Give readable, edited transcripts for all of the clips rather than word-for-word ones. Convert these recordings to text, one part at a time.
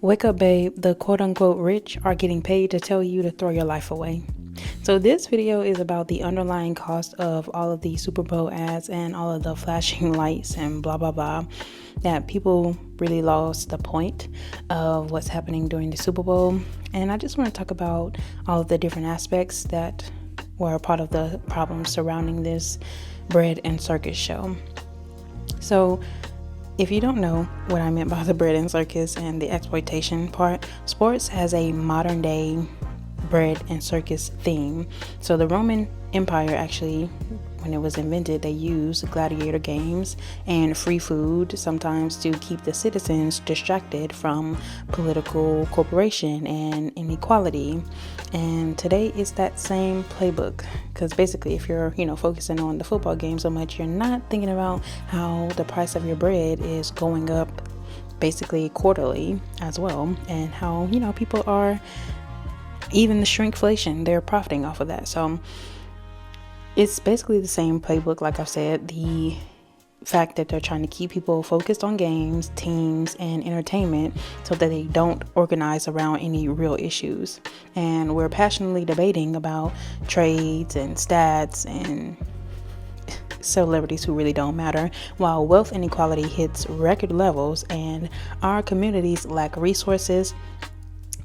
Wake up, babe. The quote unquote rich are getting paid to tell you to throw your life away. So, this video is about the underlying cost of all of the Super Bowl ads and all of the flashing lights and blah blah blah. That people really lost the point of what's happening during the Super Bowl. And I just want to talk about all of the different aspects that were a part of the problems surrounding this bread and circus show. So, if you don't know what I meant by the bread and circus and the exploitation part, sports has a modern day bread and circus theme. So the Roman Empire actually, when it was invented, they used gladiator games and free food sometimes to keep the citizens distracted from political corporation and inequality. And today it's that same playbook, because basically if you're focusing on the football game so much, you're not thinking about how the price of your bread is going up basically quarterly as well, and how people are, even the shrinkflation, they're profiting off of that. So it's basically the same playbook. Like I've said, the fact that they're trying to keep people focused on games, teams, and entertainment so that they don't organize around any real issues. And we're passionately debating about trades and stats and celebrities who really don't matter, while wealth inequality hits record levels and our communities lack resources.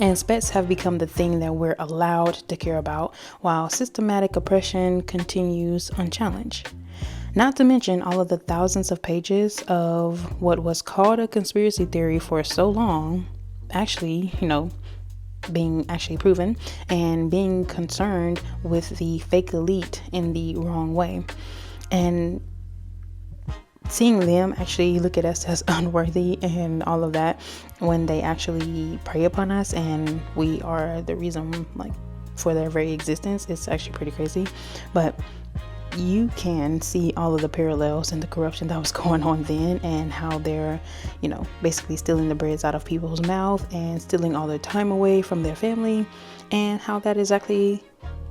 And pets have become the thing that we're allowed to care about, while systematic oppression continues unchallenged. Not to mention all of the thousands of pages of what was called a conspiracy theory for so long, actually, being actually proven, and being concerned with the fake elite in the wrong way. And seeing them actually look at us as unworthy and all of that, when they actually prey upon us and we are the reason for their very existence, it's actually pretty crazy. But you can see all of the parallels and the corruption that was going on then, and how they're basically stealing the breads out of people's mouth and stealing all their time away from their family, and how that exactly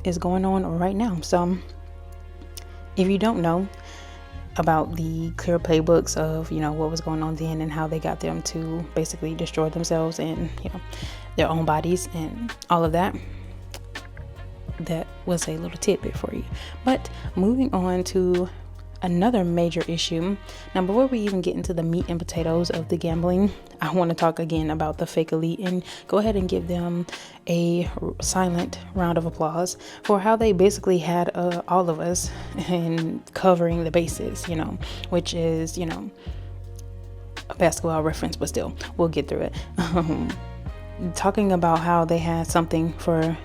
is going on right now. So if you don't know about the clear playbooks of what was going on then and how they got them to basically destroy themselves and their own bodies and all of that, that was a little tidbit for you. But moving on to another major issue. Now, before we even get into the meat and potatoes of the gambling, I want to talk again about the fake elite and go ahead and give them a silent round of applause for how they basically had all of us in covering the bases, which is, a basketball reference, but still, we'll get through it. Talking about how they had something for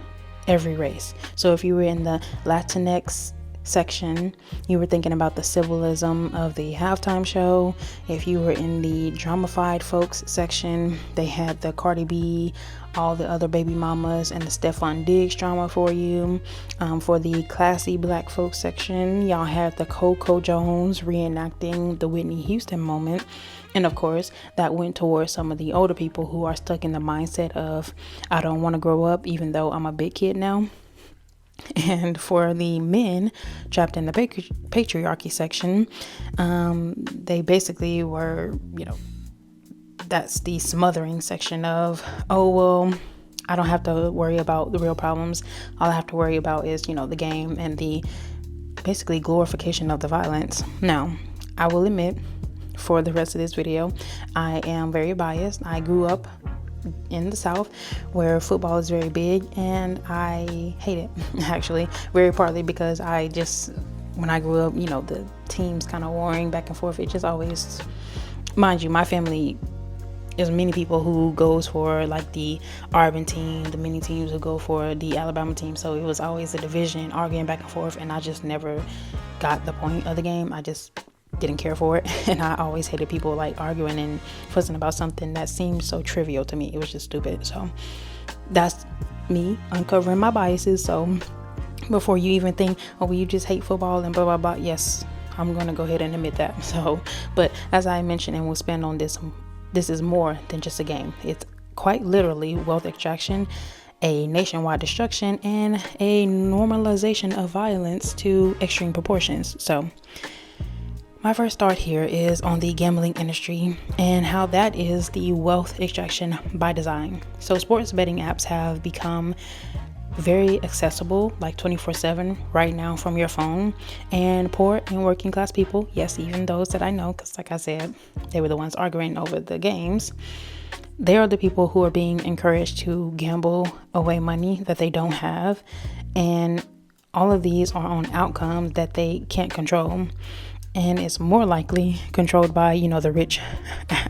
every race. So if you were in the Latinx section, you were thinking about the symbolism of the halftime show. If you were in the dramified folks section, they had the Cardi B, all the other baby mamas, and the Stefan Diggs drama for you. For the classy black folks section, y'all had the Coco Jones reenacting the Whitney Houston moment. And of course, that went towards some of the older people who are stuck in the mindset of, I don't want to grow up even though I'm a big kid now. And for the men trapped in the patriarchy section, they basically were, that's the smothering section of, oh, well, I don't have to worry about the real problems. All I have to worry about is, the game and the basically glorification of the violence. Now, I will admit, for the rest of this video, I am very biased. I grew up in the South where football is very big, and I hate it actually, very partly because when I grew up, the teams kind of warring back and forth. It just always, mind you, my family is many people who goes for the Auburn team, the many teams who go for the Alabama team. So it was always a division, arguing back and forth, and I just never got the point of the game. I just didn't care for it, and I always hated people arguing and fussing about something that seemed so trivial to me. It was just stupid. So that's me uncovering my biases. So before you even think, oh, well, you just hate football and blah blah blah, yes, I'm gonna go ahead and admit that. So, but as I mentioned, and we'll spend on this is more than just a game. It's quite literally wealth extraction, a nationwide destruction, and a normalization of violence to extreme proportions. So My first thought here is on the gambling industry and how that is the wealth extraction by design. So sports betting apps have become very accessible, like 24/7 right now from your phone. And poor and working class people, yes, even those that I know, because like I said, they were the ones arguing over the games. They are the people who are being encouraged to gamble away money that they don't have. And all of these are on outcomes that they can't control. And it's more likely controlled by, the rich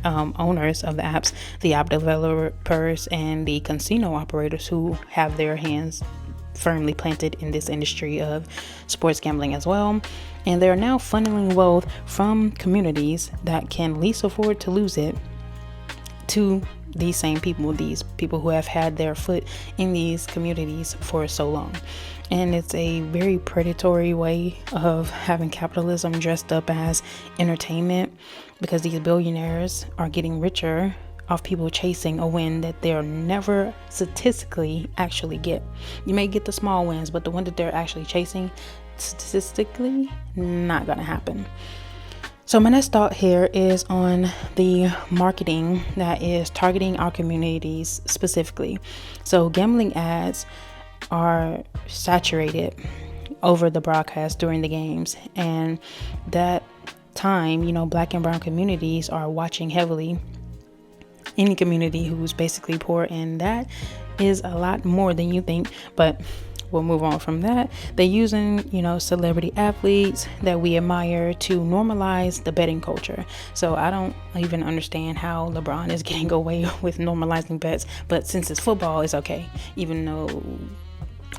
owners of the apps, the app developers, and the casino operators who have their hands firmly planted in this industry of sports gambling as well. And they're now funneling wealth from communities that can least afford to lose it to these same people, these people who have had their foot in these communities for so long. And it's a very predatory way of having capitalism dressed up as entertainment, because these billionaires are getting richer off people chasing a win that they'll never statistically actually get. You may get the small wins, but the one that they're actually chasing, statistically not gonna happen. So my next thought here is on the marketing that is targeting our communities specifically. So gambling ads are saturated over the broadcast during the games, and that time, Black and brown communities are watching heavily. Any community who's basically poor, and that is a lot more than you think, but we'll move on from that. They're using, celebrity athletes that we admire to normalize the betting culture. So I don't even understand how LeBron is getting away with normalizing bets, but since it's football, it's okay. Even though,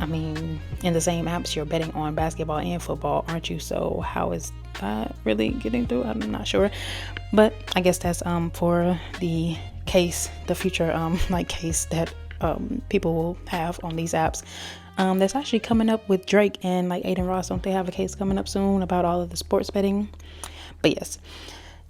in the same apps, you're betting on basketball and football, aren't you? So how is that really getting through? I'm not sure. But I guess that's for the future case that people will have on these apps. That's actually coming up with Drake and Aiden Ross. Don't they have a case coming up soon about all of the sports betting? But yes,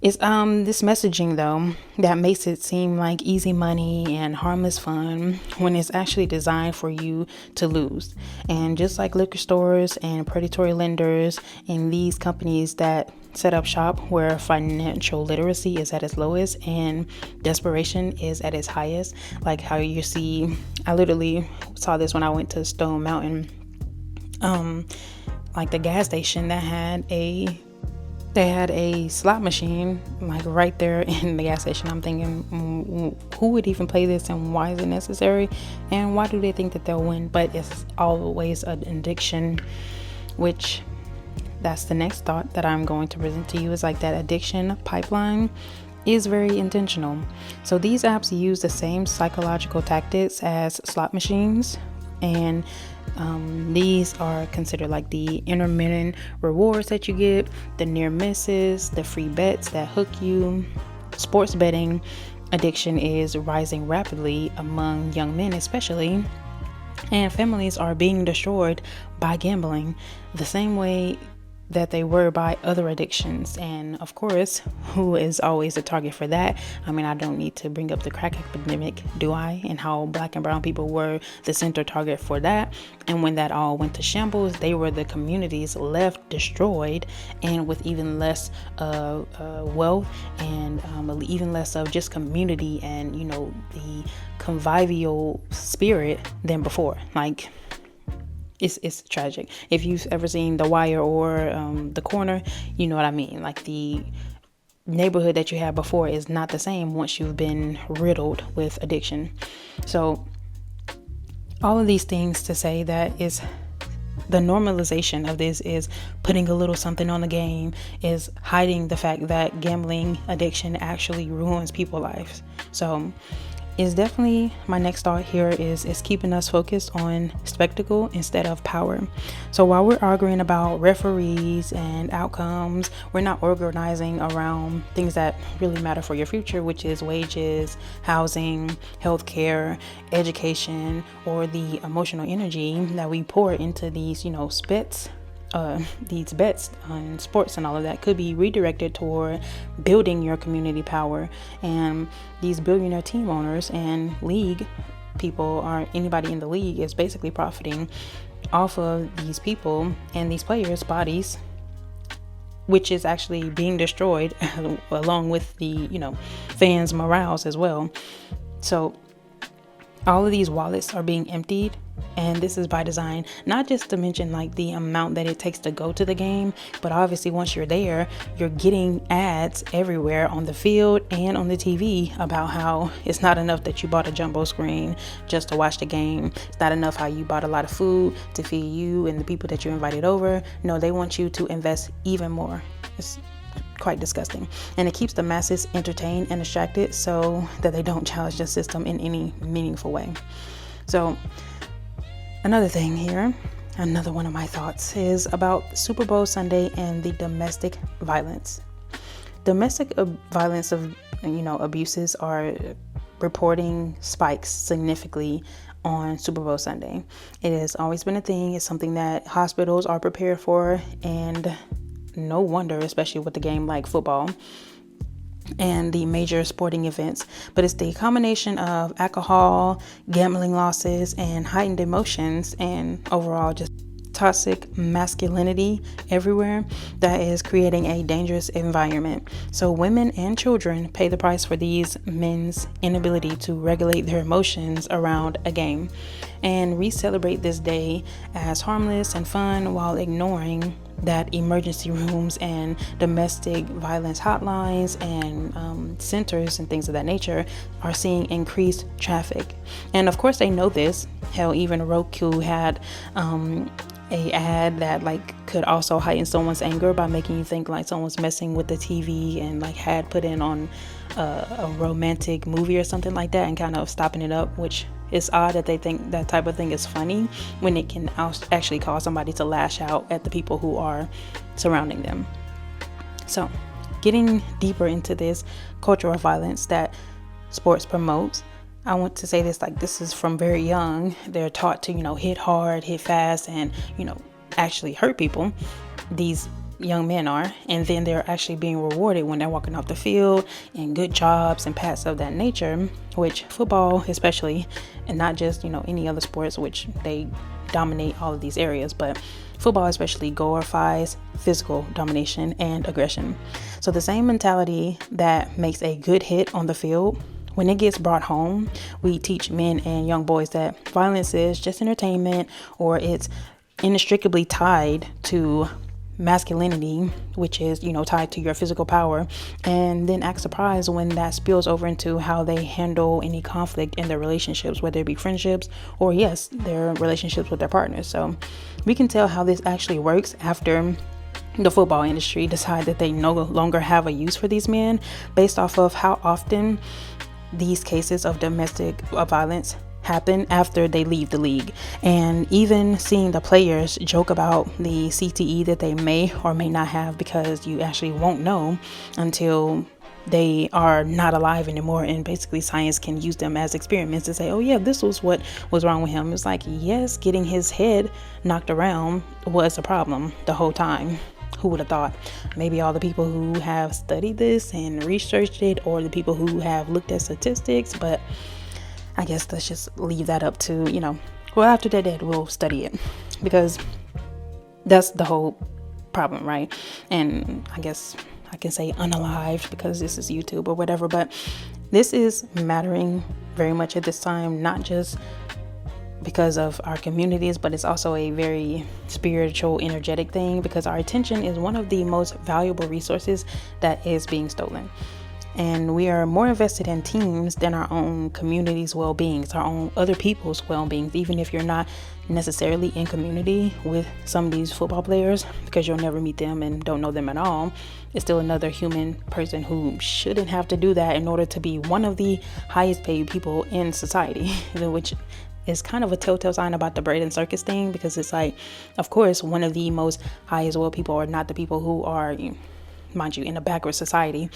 it's this messaging though that makes it seem like easy money and harmless fun when it's actually designed for you to lose. And just like liquor stores and predatory lenders and these companies that set up shop where financial literacy is at its lowest and desperation is at its highest, like how you see, I literally saw this when I went to Stone Mountain, the gas station that had a slot machine right there in the gas station. I'm thinking, who would even play this, and why is it necessary, and why do they think that they'll win? But it's always an addiction, which that's the next thought that I'm going to present to you, is that addiction pipeline is very intentional. So these apps use the same psychological tactics as slot machines, and these are considered the intermittent rewards that you get, the near misses, the free bets that hook you. Sports betting addiction is rising rapidly among young men especially, and families are being destroyed by gambling the same way that they were by other addictions. And of course, who is always a target for that? I don't need to bring up the crack epidemic, do I? And how Black and brown people were the center target for that. And when that all went to shambles, they were the communities left destroyed, and with even less wealth and even less of just community and the convivial spirit than before. It's tragic. If you've ever seen The Wire or The Corner, you know what I mean. The neighborhood that you had before is not the same once you've been riddled with addiction. So all of these things to say that is the normalization of this is putting a little something on the game, is hiding the fact that gambling addiction actually ruins people's lives. So is definitely my next thought here is keeping us focused on spectacle instead of power. So while we're arguing about referees and outcomes, we're not organizing around things that really matter for your future, which is wages, housing, healthcare, education, or the emotional energy that we pour into these, these bets on sports and all of that could be redirected toward building your community power. And these billionaire team owners and league people, or anybody in the league, is basically profiting off of these people and these players' bodies which is actually being destroyed along with the, fans' morales as well. So all of these wallets are being emptied, and this is by design, not just to mention like the amount that it takes to go to the game, but obviously once you're there, you're getting ads everywhere on the field and on the TV about how it's not enough that you bought a jumbo screen just to watch the game. It's not enough how you bought a lot of food to feed you and the people that you invited over. No, they want you to invest even more. It's quite disgusting, and it keeps the masses entertained and distracted so that they don't challenge the system in any meaningful way. So another thing here, another one of my thoughts is about Super Bowl Sunday and the domestic violence. Domestic violence of abuses are reporting spikes significantly on Super Bowl Sunday. It has always been a thing. It's something that hospitals are prepared for, and no wonder, especially with the game like football and the major sporting events. But it's the combination of alcohol, gambling losses, and heightened emotions, and overall just toxic masculinity everywhere that is creating a dangerous environment. So women and children pay the price for these men's inability to regulate their emotions around a game. And we celebrate this day as harmless and fun while ignoring that emergency rooms and domestic violence hotlines and centers and things of that nature are seeing increased traffic. And of course they know this. Hell, even Roku had a ad that like could also heighten someone's anger by making you think like someone's messing with the TV, and like had put in on a romantic movie or something like that and kind of stopping it up, which is odd that they think that type of thing is funny when it can actually cause somebody to lash out at the people who are surrounding them. So getting deeper into this culture of violence that sports promotes, I want to say this, like this is from very young. They're taught to, hit hard, hit fast, and, actually hurt people. These young men are, and then they're actually being rewarded when they're walking off the field and good jobs and pats of that nature, which football especially, and not just, any other sports, which they dominate all of these areas, but football especially glorifies physical domination and aggression. So the same mentality that makes a good hit on the field, when it gets brought home, we teach men and young boys that violence is just entertainment, or it's inextricably tied to masculinity, which is, tied to your physical power, and then act surprised when that spills over into how they handle any conflict in their relationships, whether it be friendships or, yes, their relationships with their partners. So we can tell how this actually works after the football industry decide that they no longer have a use for these men, based off of how often these cases of domestic violence happen after they leave the league. And even seeing the players joke about the CTE that they may or may not have, because you actually won't know until they are not alive anymore, and basically science can use them as experiments to say, oh yeah, this was what was wrong with him. It's like, yes, getting his head knocked around was a problem the whole time. Who would have thought? Maybe all the people who have studied this and researched it, or the people who have looked at statistics, but I guess let's just leave that up to, well, after they're dead, we'll study it, because that's the whole problem, right? And I guess I can say unalived because this is YouTube or whatever, but this is mattering very much at this time, not just because of our communities, but it's also a very spiritual, energetic thing, because our attention is one of the most valuable resources that is being stolen. And we are more invested in teams than our own community's well-being, our own other people's well-being. Even if you're not necessarily in community with some of these football players, because you'll never meet them and don't know them at all, it's still another human person who shouldn't have to do that in order to be one of the highest paid people in society, which is kind of a telltale sign about the bread and circus thing, because it's like, of course, one of the most highest well people are not the people who are, mind you, in a backward society.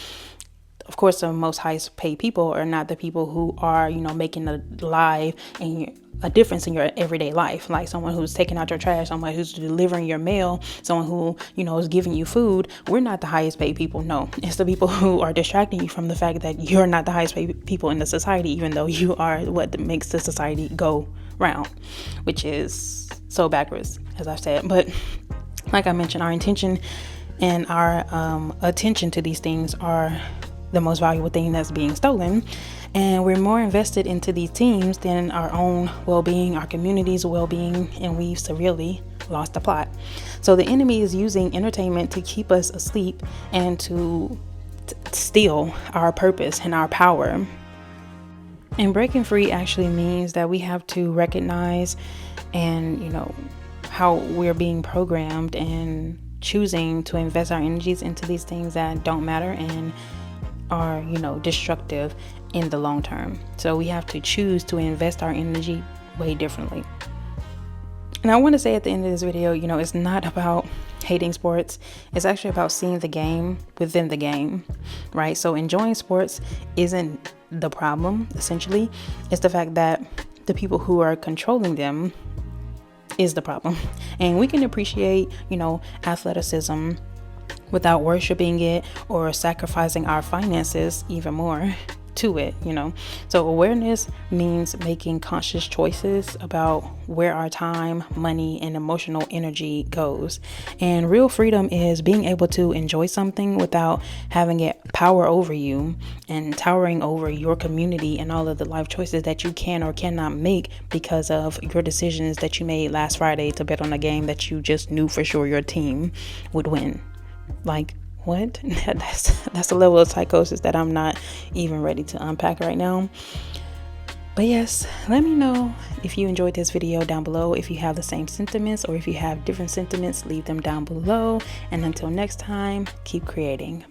Of course, the most highest paid people are not the people who are, making a life and a difference in your everyday life. Like someone who's taking out your trash, someone who's delivering your mail, someone who, is giving you food. We're not the highest paid people. No, it's the people who are distracting you from the fact that you're not the highest paid people in the society, even though you are what makes the society go round, which is so backwards, as I've said. But like I mentioned, our intention and our attention to these things are the most valuable thing that's being stolen. And we're more invested into these teams than our own well-being, our community's well-being, and we've severely lost the plot. So the enemy is using entertainment to keep us asleep and to steal our purpose and our power. And breaking free actually means that we have to recognize and, how we're being programmed and choosing to invest our energies into these things that don't matter and are, destructive in the long term. So we have to choose to invest our energy way differently. And I want to say at the end of this video, it's not about hating sports. It's actually about seeing the game within the game, right? So enjoying sports isn't the problem, essentially. It's the fact that the people who are controlling them is the problem. And we can appreciate, athleticism without worshiping it or sacrificing our finances even more to it, So awareness means making conscious choices about where our time, money, and emotional energy goes. And real freedom is being able to enjoy something without having it power over you and towering over your community and all of the life choices that you can or cannot make because of your decisions that you made last Friday to bet on a game that you just knew for sure your team would win. Like, what? That's a level of psychosis that I'm not even ready to unpack right now. But yes, let me know if you enjoyed this video down below. If you have the same sentiments or if you have different sentiments, leave them down below. And until next time, keep creating.